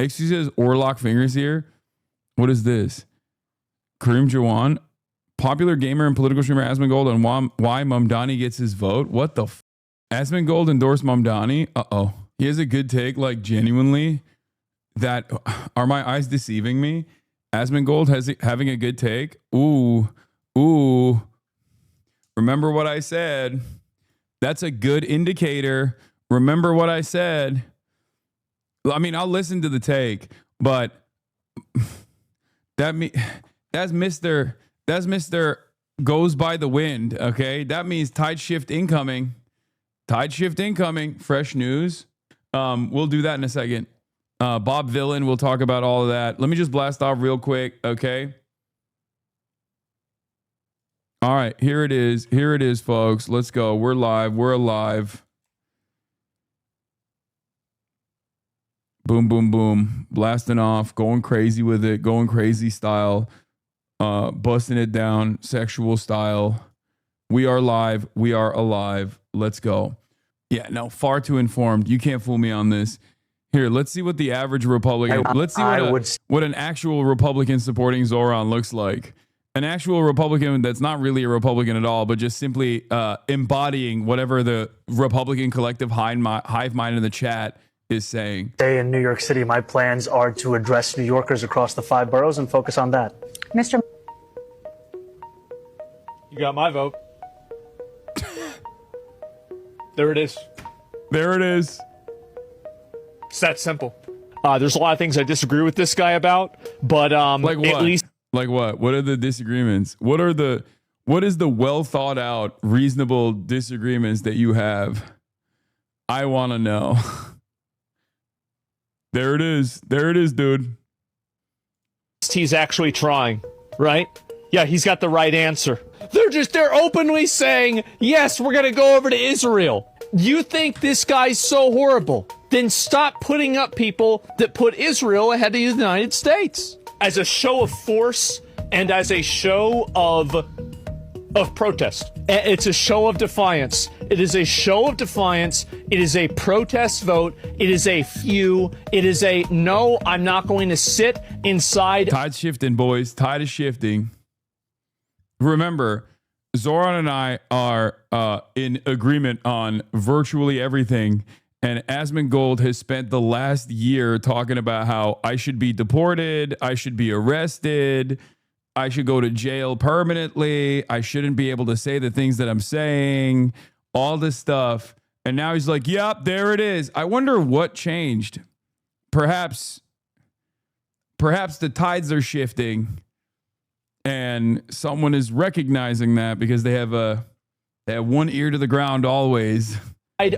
Excuse says Orlock fingers here. What is this? Kareem Jawan, popular gamer and political streamer Asmongold, and why Mamdani gets his vote. What the f? Asmongold endorsed Mamdani. Uh-oh. He has a good take, like genuinely. That are my eyes deceiving me? Asmongold having a good take. Ooh. Remember what I said. That's a good indicator. Remember what I said. I mean, I'll listen to the take, but that's Mr. goes by the wind. Okay, that means tide shift incoming. Tide shift incoming. Fresh news. We'll do that in a second. Bob Villain, we'll talk about all of that. Let me just blast off real quick. Okay. All right, here it is. Here it is, folks. Let's go. We're live. We're alive. Boom, boom, boom. Blasting off, going crazy with it, going crazy style, busting it down, sexual style. We are live. We are alive. Let's go. Yeah, no, far too informed. You can't fool me on this. Here, let's see what the average Republican, let's see what an actual Republican supporting Zoran looks like. An actual Republican that's not really a Republican at all, but just simply embodying whatever the Republican collective hive mind in the chat is saying. Stay in New York City. My plans are to address New Yorkers across the 5 boroughs and focus on that. Mr. You got my vote. There it is. There it is. It's that simple. There's a lot of things I disagree with this guy about, but like what? At least like what? What are the disagreements? What is the well thought out, reasonable disagreements that you have? I want to know. There it is. There it is, dude. he's actually trying, right? Yeah, he's got the right answer. They're openly saying, yes, we're gonna go over to Israel. You think this guy's so horrible? Then stop putting up people that put Israel ahead of the United States. As a show of force and as a show of protest. It's a show of defiance. It is a show of defiance. It is a protest vote. It is a few. It is a no, I'm not going to sit inside. Tide's shifting, boys. Tide is shifting. Remember, Zoran and I are in agreement on virtually everything. And Asmongold has spent the last year talking about how I should be deported, I should be arrested, I should go to jail permanently, I shouldn't be able to say the things that I'm saying, all this stuff. And now he's like, yep, there it is. I wonder what changed. Perhaps the tides are shifting and someone is recognizing that because they have one ear to the ground always.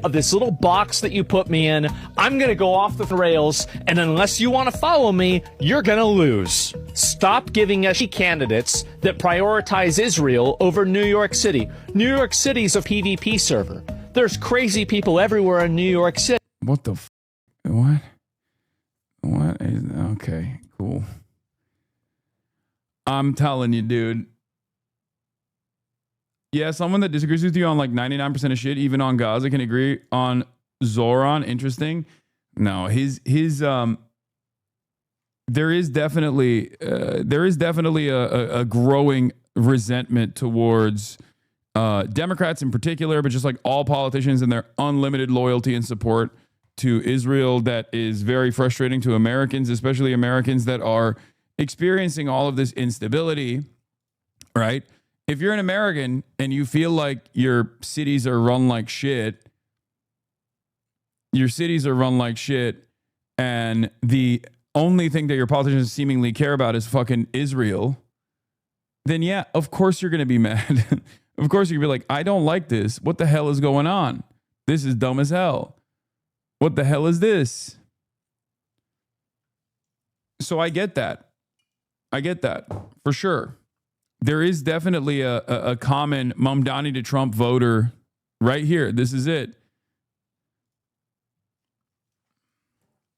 Of this little box that you put me in, I'm gonna go off the rails, and unless you want to follow me, you're gonna lose. Stop giving us candidates that prioritize Israel over New York City. New York City's a PvP server. There's crazy people everywhere in New York City. What the what? What is okay, cool. I'm telling you, dude. Yeah, someone that disagrees with you on like 99% of shit, even on Gaza, can agree on Zoran. Interesting. No, there is definitely a growing resentment towards Democrats in particular, but just like all politicians and their unlimited loyalty and support to Israel that is very frustrating to Americans, especially Americans that are experiencing all of this instability, right? If you're an American and you feel like your cities are run like shit, and the only thing that your politicians seemingly care about is fucking Israel, then yeah, of course you're going to be mad. Of course you're going to be like, I don't like this. What the hell is going on? This is dumb as hell. What the hell is this? So I get that. For sure. There is definitely a common Mamdani to Trump voter right here. This is it.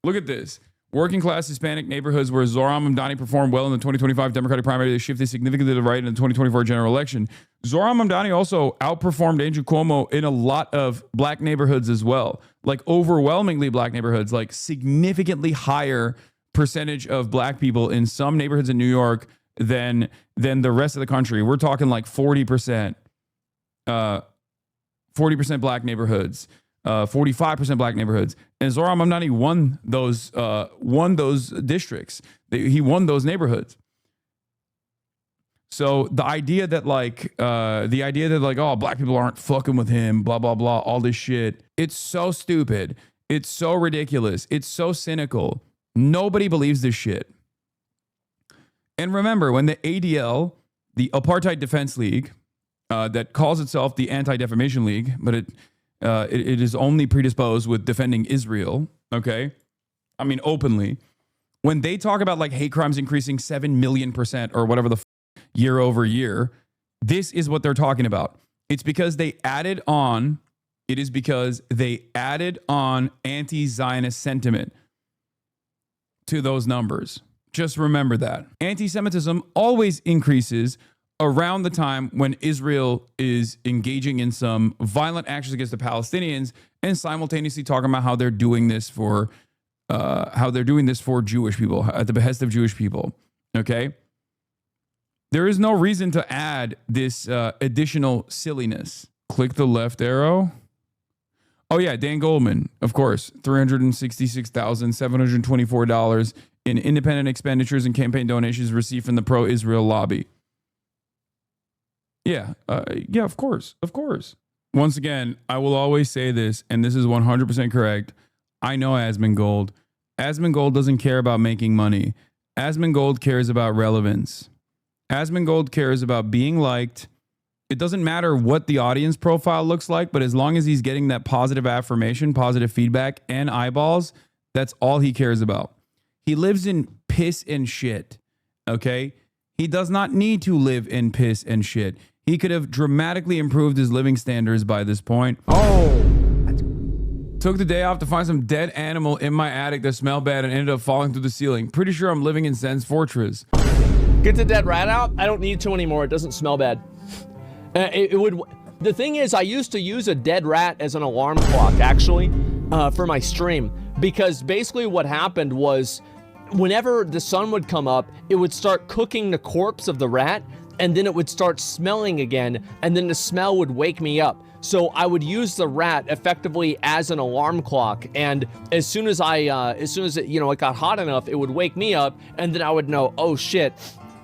Look at this. Working class Hispanic neighborhoods where Zoran Mamdani performed well in the 2025 Democratic primary, they shifted significantly to the right in the 2024 general election. Zoran Mamdani also outperformed Andrew Cuomo in a lot of black neighborhoods as well. Like overwhelmingly black neighborhoods, like significantly higher percentage of black people in some neighborhoods in New York than the rest of the country. We're talking like 40%, 40% black neighborhoods, 45% black neighborhoods. And Zoram Amnani won those districts. He won those neighborhoods. So the idea that oh, black people aren't fucking with him, blah, blah, blah, all this shit. It's so stupid. It's so ridiculous. It's so cynical. Nobody believes this shit. And remember, when the ADL, the Apartheid Defense League, that calls itself the Anti-Defamation League, but it is only predisposed with defending Israel, okay? I mean, openly. When they talk about like hate crimes increasing 7 million% or whatever the year over year, this is what they're talking about. It is because they added on anti-Zionist sentiment to those numbers. Just remember that. Anti-Semitism always increases around the time when Israel is engaging in some violent actions against the Palestinians and simultaneously talking about how they're doing this for Jewish people, at the behest of Jewish people. Okay? There is no reason to add this additional silliness. Click the left arrow. Oh yeah, Dan Goldman, of course, $366,724 in independent expenditures and campaign donations received from the pro-Israel lobby. Yeah, of course. Once again, I will always say this, and this is 100% correct. I know Asmongold. Asmongold doesn't care about making money. Asmongold cares about relevance. Asmongold cares about being liked. It doesn't matter what the audience profile looks like, but as long as he's getting that positive affirmation, positive feedback, and eyeballs, that's all he cares about. He lives in piss and shit, okay? He does not need to live in piss and shit. He could have dramatically improved his living standards by this point. Oh! Took the day off to find some dead animal in my attic that smelled bad and ended up falling through the ceiling. Pretty sure I'm living in Zen's Fortress. Get the dead rat out? I don't need to anymore. It doesn't smell bad. It would. The thing is, I used to use a dead rat as an alarm clock, actually, for my stream. Because basically what happened was, whenever the sun would come up, it would start cooking the corpse of the rat, and then it would start smelling again, and then the smell would wake me up. So I would use the rat effectively as an alarm clock, and as soon as it got hot enough, it would wake me up, and then I would know, oh shit,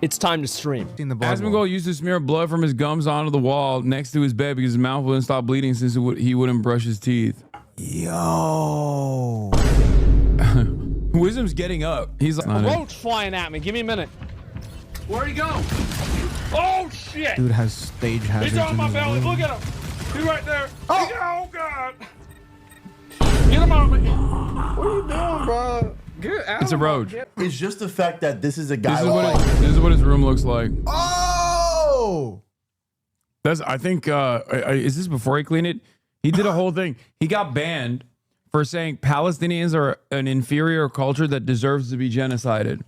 it's time to stream. Asmongold used to smear blood from his gums onto the wall next to his bed because his mouth wouldn't stop bleeding since he wouldn't brush his teeth. Yo. Wisdom's getting up. He's like, a roach flying at me. Give me a minute. Where'd he go? Oh shit! Dude has stage hazards. He's on my belly. Look at him. He's right there. Oh god! Get him out of me. What are you doing, bro? Get out. It's a roach. It's just the fact that this is a guy. This is what his room looks like. Oh! I think, is this before he cleaned it? He did a whole thing. He got banned for saying Palestinians are an inferior culture that deserves to be genocided.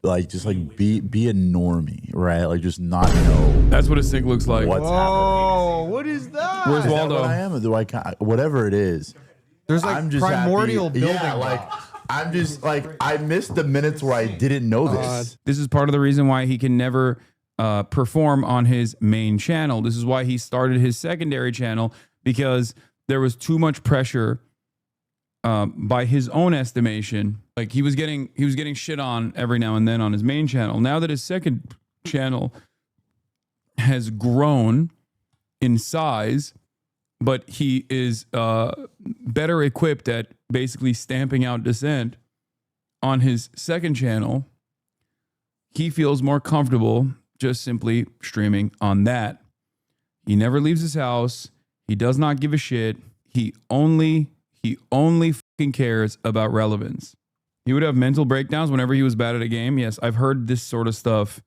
Like, just like be a normie, right? Like, just not know. That's what his sink looks like. What's happening? What is that? Where's Is that Waldo? what I am? Or do I whatever it is? There's like I'm just primordial happy. building. Yeah, like I'm just like I missed the minutes where I didn't know this. This is part of the reason why he can never perform on his main channel. This is why he started his secondary channel, because there was too much pressure by his own estimation. Like he was getting shit on every now and then on his main channel. Now that his second channel has grown in size, but he is better equipped at basically stamping out dissent on his second channel, he feels more comfortable just simply streaming on that. He never leaves his house. He does not give a shit. He only fucking cares about relevance. He would have mental breakdowns whenever he was bad at a game. Yes, I've heard this sort of stuff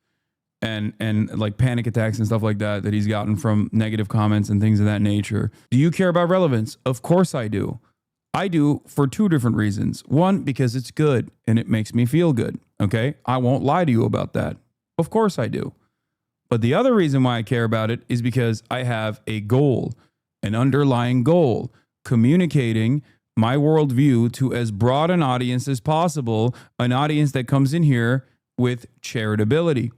and like panic attacks and stuff like that he's gotten from negative comments and things of that nature. Do you care about relevance? Of course I do. I do for two different reasons. One, because it's good and it makes me feel good. Okay? I won't lie to you about that. Of course I do. But the other reason why I care about it is because I have a goal, an underlying goal, communicating my worldview to as broad an audience as possible, an audience that comes in here with charitability.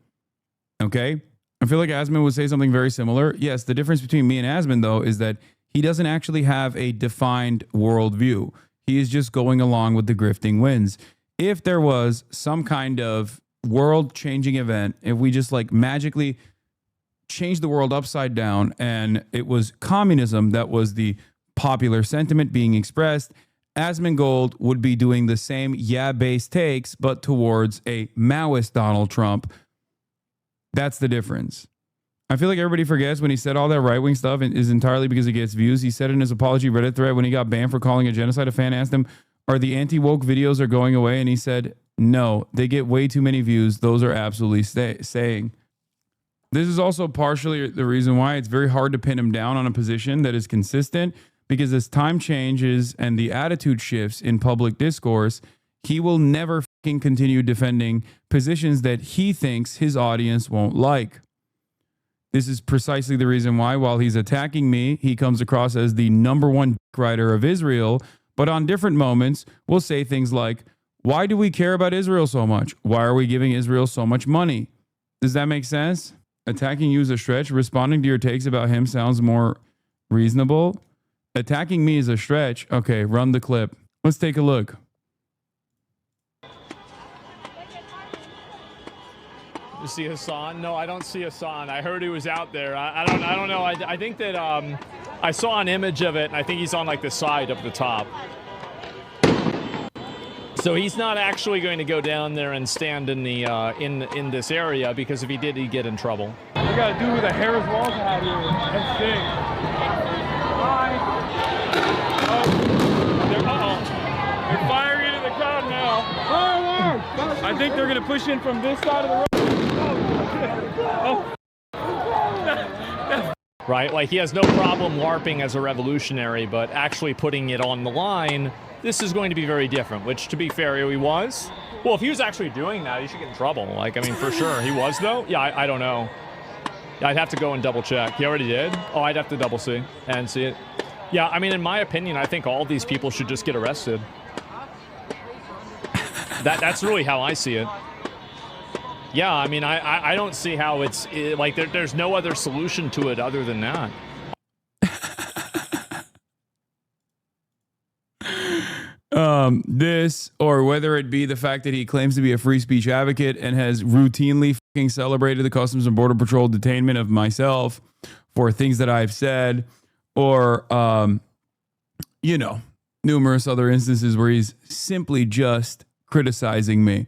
Okay? I feel like Asmond would say something very similar. Yes, the difference between me and Asmond, though, is that he doesn't actually have a defined worldview. He is just going along with the grifting winds. If there was some kind of world-changing event, if we just like magically changed the world upside down and it was communism that was the popular sentiment being expressed, Asmongold would be doing the same yeah-based takes, but towards a Maoist Donald Trump. That's the difference. I feel like everybody forgets when he said all that right-wing stuff is entirely because he gets views. He said in his apology Reddit thread when he got banned for calling a genocide, a fan asked him, are the anti-woke videos are going away? And he said, no, they get way too many views. Those are absolutely saying. This is also partially the reason why it's very hard to pin him down on a position that is consistent, because as time changes and the attitude shifts in public discourse, he will never fucking continue defending positions that he thinks his audience won't like. This is precisely the reason why, while he's attacking me, he comes across as the number one writer of Israel, but on different moments will say things like, why do we care about Israel so much? Why are we giving Israel so much money? Does that make sense? Attacking you is a stretch. Responding to your takes about him sounds more reasonable. Attacking me is a stretch. Okay, run the clip. Let's take a look. You see Hasan? No, I don't see Hasan. I heard he was out there. I don't know. I think that I saw an image of it, and I think he's on like the side up the top. So he's not actually going to go down there and stand in the in this area, because if he did, he'd get in trouble. We got a dude with a Harris Walls hat here. That's sick. Hi. They're firing into the crowd now. I think they're going to push in from this side of the road. Right? Like, he has no problem LARPing as a revolutionary, but actually putting it on the line, this is going to be very different, which, to be fair, he was. Well, if he was actually doing that, he should get in trouble. Like, I mean, for sure. He was, though? Yeah, I don't know. I'd have to go and double check. He already did? Oh, I'd have to double see and see it. Yeah, I mean, in my opinion, I think all these people should just get arrested. That's really how I see it. Yeah, I mean, I don't see how it's like there's no other solution to it other than that. This, or whether it be the fact that he claims to be a free speech advocate and has routinely fucking celebrated the Customs and Border Patrol detainment of myself for things that I've said, or, you know, numerous other instances where he's simply just criticizing me.